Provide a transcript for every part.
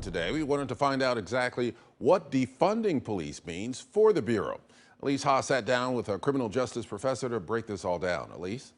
today. We wanted to find out exactly what defunding police means for the Bureau. Elise Ha sat down with a criminal justice professor to break this all down. Elise?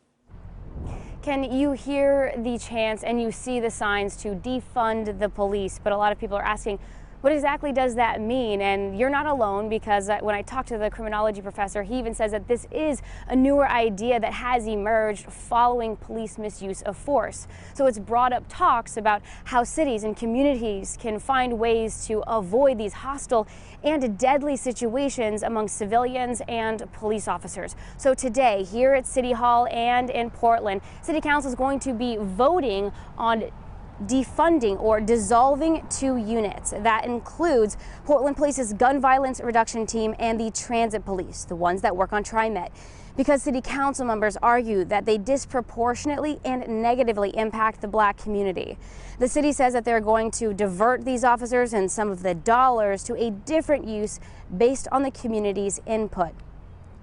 Can you hear the chants and you see the signs to defund the police? But a lot of people are asking, what exactly does that mean? And you're not alone, because when I talked to the criminology professor, he even says that this is a newer idea that has emerged following police misuse of force. So it's brought up talks about how cities and communities can find ways to avoid these hostile and deadly situations among civilians and police officers. So today, here at City Hall and in Portland, City Council is going to be voting on defunding or dissolving 2 units. That includes Portland Police's gun violence reduction team and the transit police, the ones that work on TriMet, because city council members argue that they disproportionately and negatively impact the Black community. The city says that they're going to divert these officers and some of the dollars to a different use based on the community's input.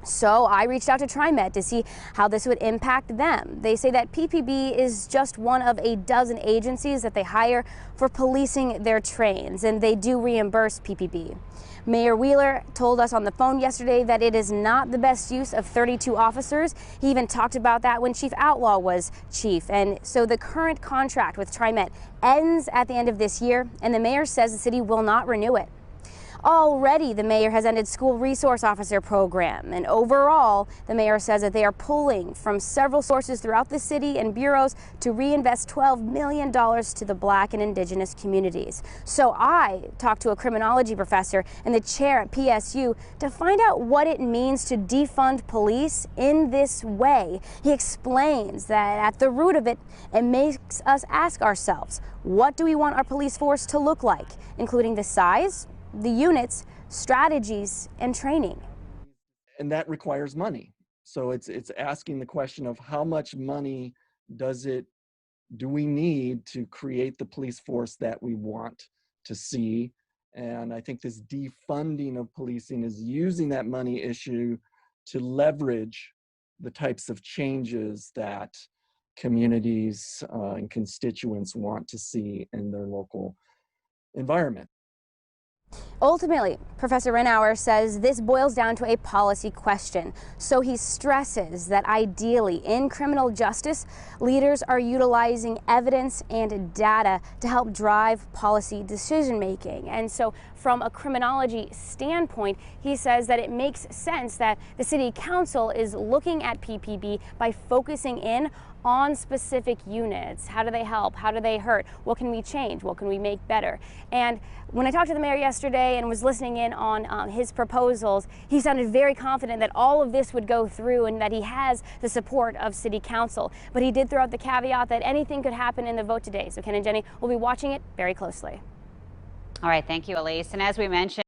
So I reached out to TriMet to see how this would impact them. They say that PPB is just one of a dozen agencies that they hire for policing their trains, and they do reimburse PPB. Mayor Wheeler told us on the phone yesterday that it is not the best use of 32 officers. He even talked about that when Chief Outlaw was chief. And so the current contract with TriMet ends at the end of this year, and the mayor says the city will not renew it. Already, the mayor has ended school resource officer program, and overall, the mayor says that they are pulling from several sources throughout the city and bureaus to reinvest $12 million to the Black and Indigenous communities. So I talked to a criminology professor and the chair at PSU to find out what it means to defund police in this way. He explains that at the root of it, it makes us ask ourselves, what do we want our police force to look like, including the size, the units, strategies, and training. And that requires money. So it's asking the question of how much money do we need to create the police force that we want to see. And I think this defunding of policing is using that money issue to leverage the types of changes that communities and constituents want to see in their local environment. Ultimately, Professor Rennauer says this boils down to a policy question. So he stresses that ideally in criminal justice, leaders are utilizing evidence and data to help drive policy decision making. And so from a criminology standpoint, he says that it makes sense that the city council is looking at PPB by focusing in on specific units. How do they help? How do they hurt? What can we change? What can we make better? And when I talked to the mayor yesterday and was listening in on his proposals, he sounded very confident that all of this would go through and that he has the support of city council. But he did throw out the caveat that anything could happen in the vote today. So Ken and Jenny will be watching it very closely. All right, thank you, Elise. And as we mentioned,